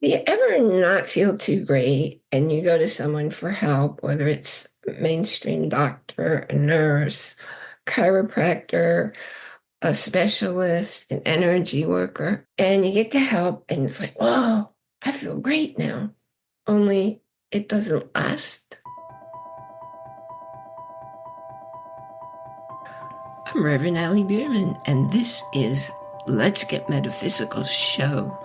Do you ever not feel too great and you go to someone for help, whether it's a mainstream doctor, a nurse, chiropractor, a specialist, an energy worker, and you get the help and it's like, whoa, I feel great now. Only it doesn't last. I'm Reverend Allie Bierman, and this is Let's Get Metaphysical show,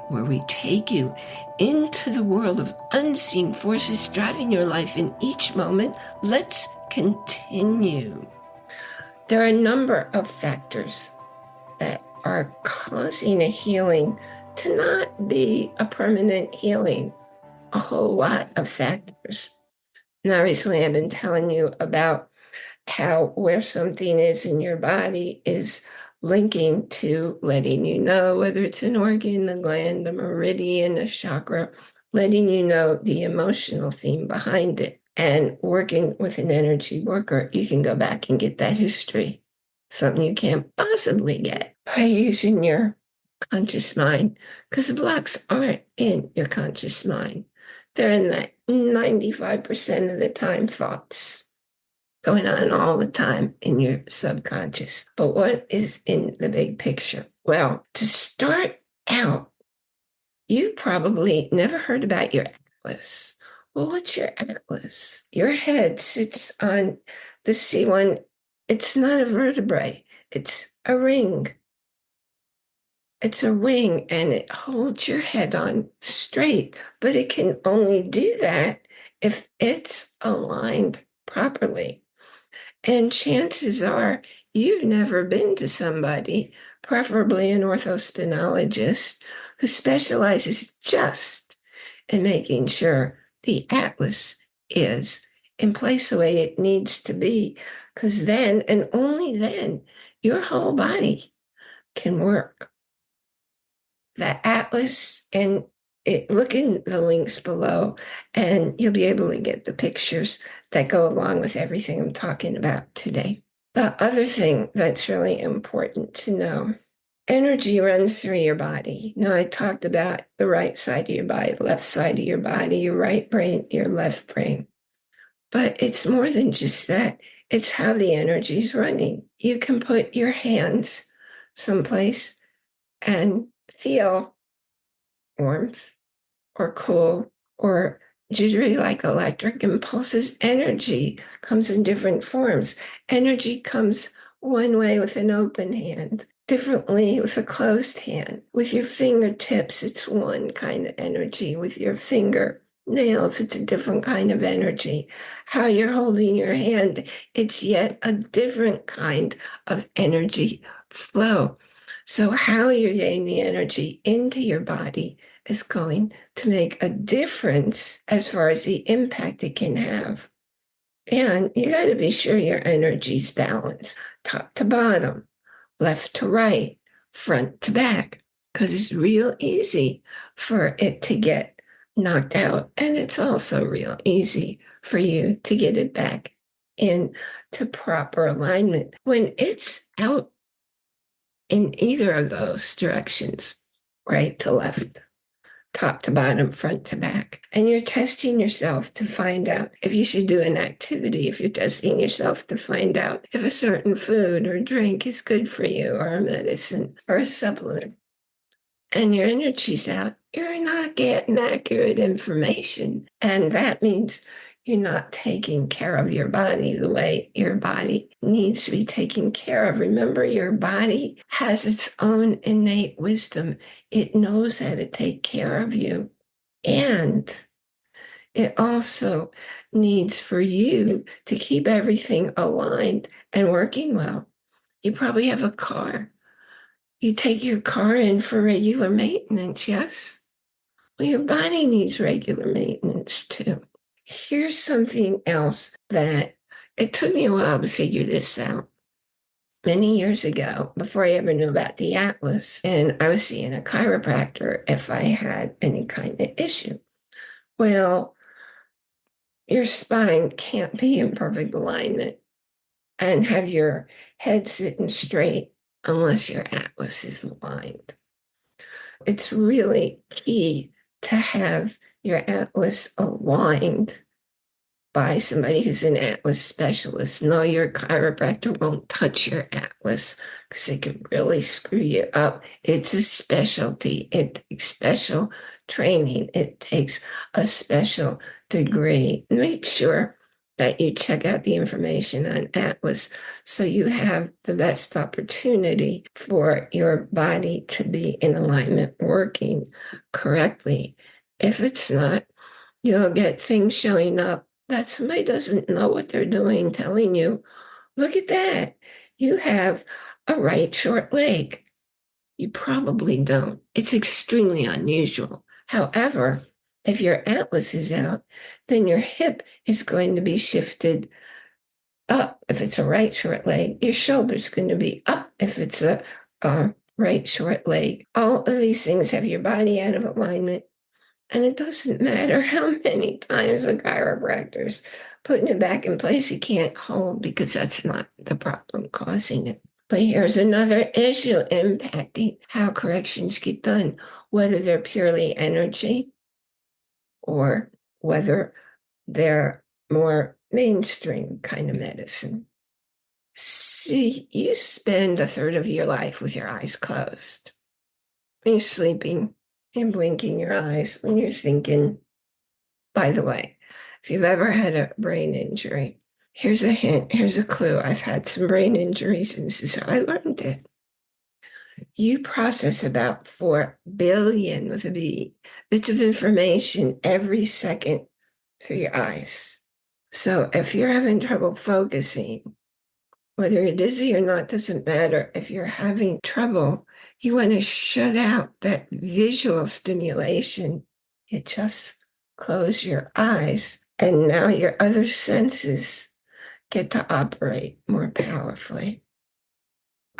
where we take you into the world of unseen forces driving your life in each moment. Let's continue. There are a number of factors that are causing a healing to not be a permanent healing, a whole lot of factors. Now, recently I've been telling you about how where something is in your body is linking to letting you know whether it's an organ, a gland, a meridian, a chakra, letting you know the emotional theme behind it. And working with an energy worker, you can go back and get that history, something you can't possibly get by using your conscious mind, because the blocks aren't in your conscious mind. They're in that 95% of the time thoughts going on all the time in your subconscious. But what is in the big picture? Well, to start out, you've probably never heard about your atlas. Well, what's your atlas? Your head sits on the C1. It's not a vertebrae, it's a ring. It's a ring and it holds your head on straight, but it can only do that if it's aligned properly. And chances are you've never been to somebody, preferably an orthospinologist, who specializes just in making sure the atlas is in place the way it needs to be. Because then, and only then, your whole body can work. The atlas, and look in the links below and you'll be able to get the pictures that go along with everything I'm talking about today. The other thing that's really important to know, energy runs through your body. Now, I talked about the right side of your body, the left side of your body, your right brain, your left brain. But it's more than just that. It's how the energy's running. You can put your hands someplace and feel warmth or cool or jittery like electric impulses. Energy comes in different forms. Energy comes one way with an open hand, differently with a closed hand. With your fingertips, it's one kind of energy. With your finger nails, it's a different kind of energy. How you're holding your hand, it's yet a different kind of energy flow. So, how you're getting the energy into your body is going to make a difference as far as the impact it can have. And you got to be sure your energy's balanced, top to bottom, left to right, front to back, because it's real easy for it to get knocked out. And it's also real easy for you to get it back into proper alignment when it's out in either of those directions, right to left, top to bottom, front to back. And you're testing yourself to find out if you should do an activity, if you're testing yourself to find out if a certain food or drink is good for you, or a medicine or a supplement. And your energy's out, you're not getting accurate information. And that means you're not taking care of your body the way your body needs to be taken care of. Remember, your body has its own innate wisdom. It knows how to take care of you. And it also needs for you to keep everything aligned and working well. You probably have a car. You take your car in for regular maintenance, yes? Well, your body needs regular maintenance too. Here's something else that it took me a while to figure this out. Many years ago, before I ever knew about the Atlas, and I was seeing a chiropractor if I had any kind of issue. Well, your spine can't be in perfect alignment and have your head sitting straight unless your Atlas is aligned. It's really key to to have your atlas aligned by somebody who's an atlas specialist. No, your chiropractor won't touch your atlas because it can really screw you up. It's a specialty. It takes special training. It takes a special degree. Make sure that you check out the information on Atlas so you have the best opportunity for your body to be in alignment, working correctly. If it's not, you'll get things showing up that somebody doesn't know what they're doing, telling you, look at that. You have a right short leg. You probably don't. It's extremely unusual. However, if your atlas is out, then your hip is going to be shifted up. If it's a right short leg, your shoulder's going to be up. If it's a right short leg, all of these things have your body out of alignment. And it doesn't matter how many times a chiropractor's putting it back in place, he can't hold because that's not the problem causing it. But here's another issue impacting how corrections get done, whether they're purely energy or whether they're more mainstream kind of medicine. See, you spend a third of your life with your eyes closed. When you're sleeping and blinking your eyes, when you're thinking. By the way, if you've ever had a brain injury, here's a hint, here's a clue. I've had some brain injuries, and this is how I learned it. You process about 4 billion with a B bits of information every second through your eyes. So if you're having trouble focusing, whether you're dizzy or not, doesn't matter. If you're having trouble, you want to shut out that visual stimulation. You just close your eyes, and now your other senses get to operate more powerfully.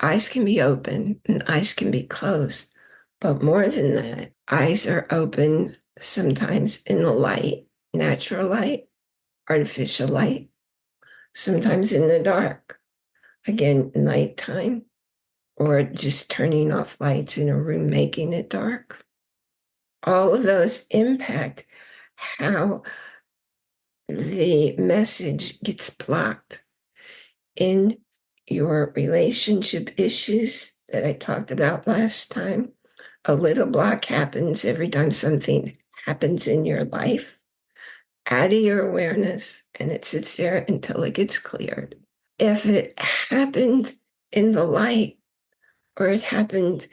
Eyes can be open and eyes can be closed, but more than that, eyes are open sometimes in the light, natural light, artificial light, sometimes in the dark. Again, nighttime, or just turning off lights in a room, making it dark. All of those impact how the message gets blocked in your relationship issues that I talked about last time. A little block happens every time something happens in your life, out of your awareness, and it sits there until it gets cleared. If it happened in the light or it happened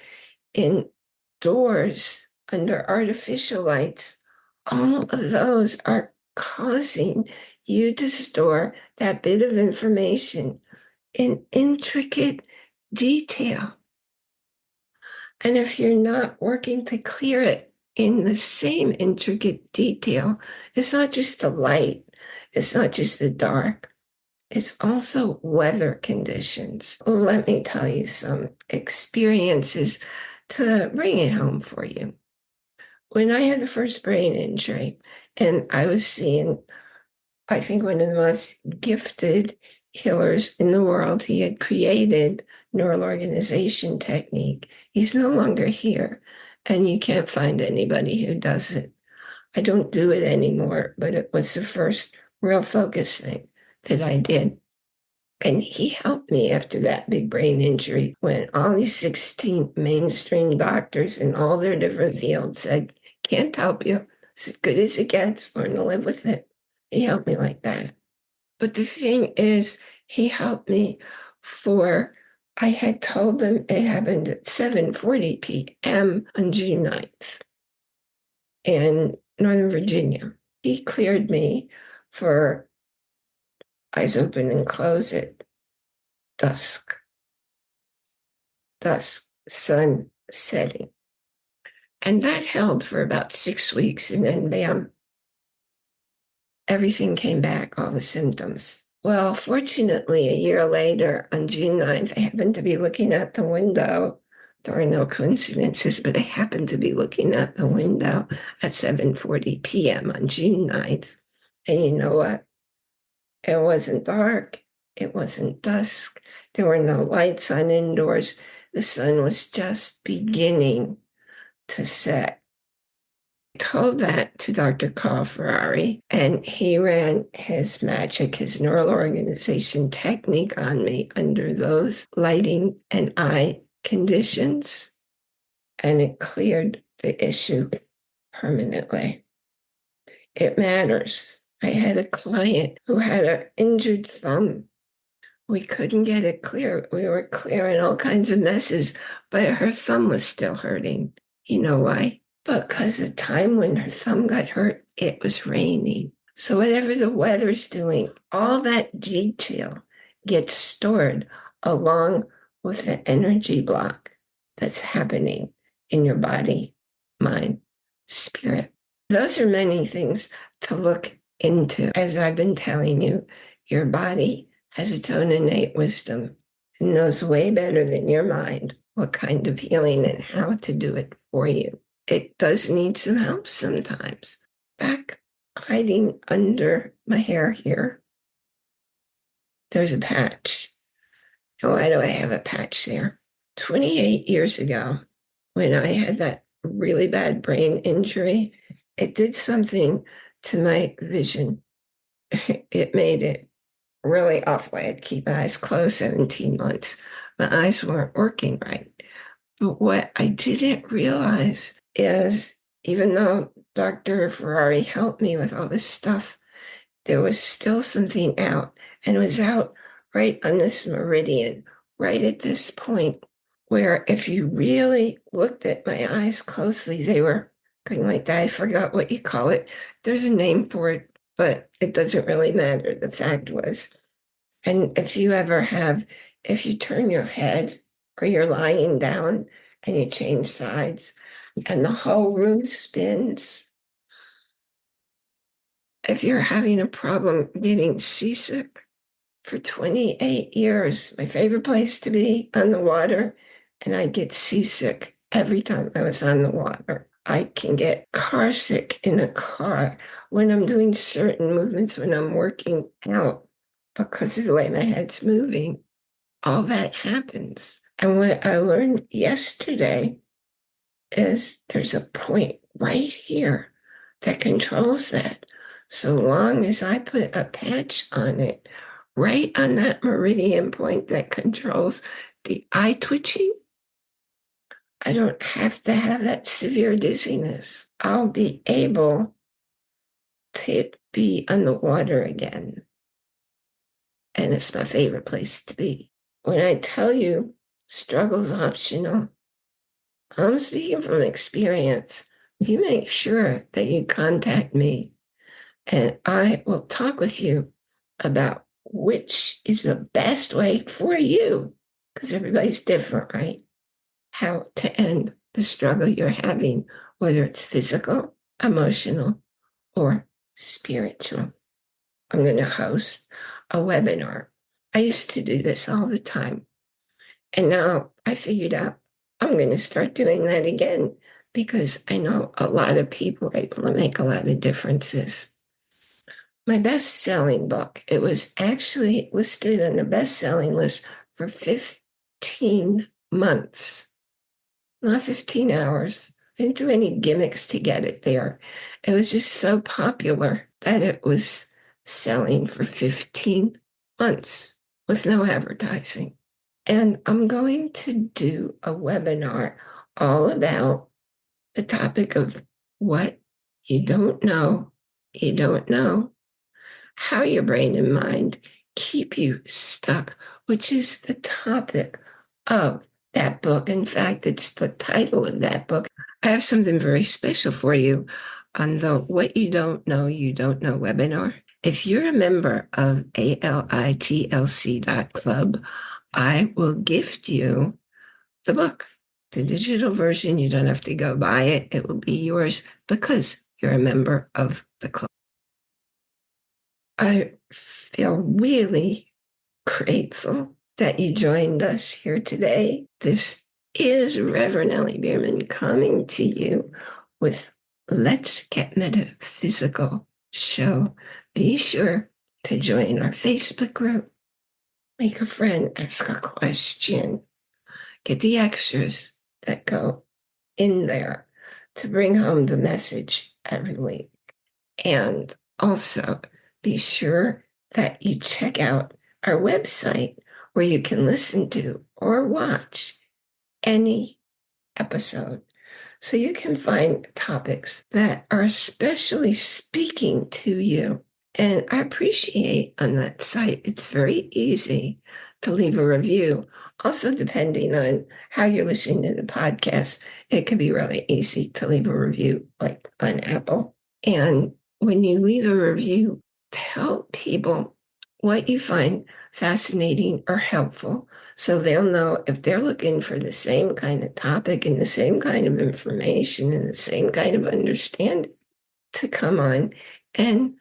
indoors under artificial lights, all of those are causing you to store that bit of information in intricate detail. And if you're not working to clear it in the same intricate detail, it's not just the light, it's not just the dark, it's also weather conditions. Let me tell you some experiences to bring it home for you. When I had the first brain injury, and I was seeing, I think, one of the most gifted healers in the world, he had created neural organization technique. He's no longer here, and you can't find anybody who does it. I don't do it anymore, but it was the first real focus thing that I did. And he helped me after that big brain injury when all these 16 mainstream doctors in all their different fields said, can't help you. It's as good as it gets. Learn to live with it. He helped me like that. But the thing is, he helped me I had told him it happened at 7:40 p.m. on June 9th in Northern Virginia. He cleared me for eyes open and close at dusk, sun setting. And that held for about 6 weeks. And then bam, everything came back, all the symptoms. Well, fortunately, a year later, on June 9th, I happened to be looking out the window. There are no coincidences, but I happened to be looking out the window at 7:40 p.m. on June 9th. And you know what? It wasn't dark. It wasn't dusk. There were no lights on indoors. The sun was just beginning to set. Told that to Dr. Carl Ferrari, and he ran his magic, his neural organization technique on me under those lighting and eye conditions, and it cleared the issue permanently. It matters. I had a client who had an injured thumb. We couldn't get it clear. We were clearing all kinds of messes, but her thumb was still hurting. You know why? Because the time when her thumb got hurt, it was raining. So whatever the weather's doing, all that detail gets stored along with the energy block that's happening in your body, mind, spirit. Those are many things to look into. As I've been telling you, your body has its own innate wisdom and knows way better than your mind what kind of healing and how to do it for you. It does need some help sometimes. Back hiding under my hair here, there's a patch. And why do I have a patch there? 28 years ago, when I had that really bad brain injury, it did something to my vision. It made it really awful. I had to keep my eyes closed 17 months. My eyes weren't working right. But what I didn't realize is even though Dr. Ferrari helped me with all this stuff, there was still something out. And it was out right on this meridian, right at this point, where if you really looked at my eyes closely, they were going like that. I forgot what you call it. There's a name for it, but it doesn't really matter. The fact was, and if you turn your head or you're lying down and you change sides and the whole room spins, if you're having a problem getting seasick for 28 years, my favorite place to be on the water, and I get seasick every time I was on the water. I can get car sick in a car when I'm doing certain movements, when I'm working out, because of the way my head's moving. All that happens. And what I learned yesterday is there's a point right here that controls that. So long as I put a patch on it, right on that meridian point that controls the eye twitching, I don't have to have that severe dizziness. I'll be able to be on the water again. And it's my favorite place to be. When I tell you struggle's optional, I'm speaking from experience. You make sure that you contact me and I will talk with you about which is the best way for you, because everybody's different, right? How to end the struggle you're having, whether it's physical, emotional, or spiritual. I'm going to host a webinar. I used to do this all the time. And now I figured out I'm going to start doing that again because I know a lot of people are able to make a lot of differences. My best-selling book, it was actually listed on the best-selling list for 15 months, not 15 hours. I didn't do any gimmicks to get it there. It was just so popular that it was selling for 15 months with no advertising. And I'm going to do a webinar all about the topic of what you don't know, how your brain and mind keep you stuck, which is the topic of that book. In fact, it's the title of that book. I have something very special for you on the What You Don't Know webinar. If you're a member of ALITLC.club, I will gift you the book, the digital version. You don't have to go buy it. It will be yours because you're a member of the club. I feel really grateful that you joined us here today. This is Reverend Ellie Bierman coming to you with Let's Get Metaphysical show. Be sure to join our Facebook group. Make a friend, ask a question, get the extras that go in there. to bring home the message every week. And also be sure that you check out our website where you can listen to or watch any episode. So you can find topics that are especially speaking to you. And I appreciate on that site, it's very easy to leave a review. Also, depending on how you're listening to the podcast, it can be really easy to leave a review, like on Apple. And when you leave a review, tell people what you find fascinating or helpful so they'll know if they're looking for the same kind of topic and the same kind of information and the same kind of understanding to come on and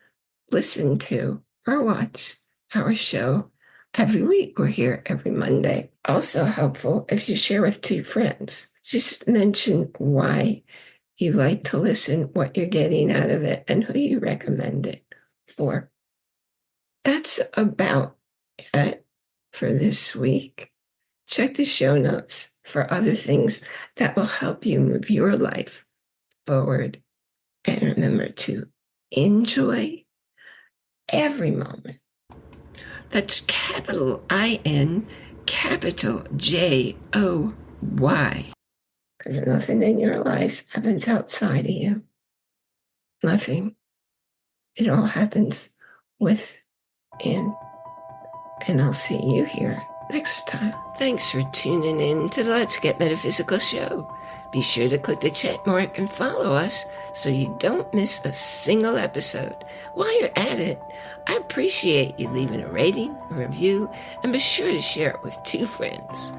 listen to or watch our show every week. We're here every Monday. Also helpful if you share with 2 friends. Just mention why you like to listen, what you're getting out of it, and who you recommend it for. That's about it for this week. Check the show notes for other things that will help you move your life forward. And remember to enjoy every moment. That's capital I-N, capital J-O-Y. Because nothing in your life happens outside of you. Nothing. It all happens within. And I'll see you here next time. Thanks for tuning in to the Let's Get Metaphysical show. Be sure to click the check mark and follow us so you don't miss a single episode. While you're at it, I appreciate you leaving a rating, a review, and be sure to share it with 2 friends.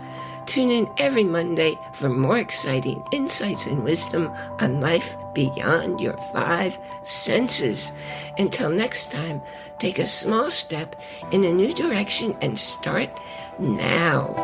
Tune in every Monday for more exciting insights and wisdom on life beyond your 5 senses. Until next time, take a small step in a new direction and start now.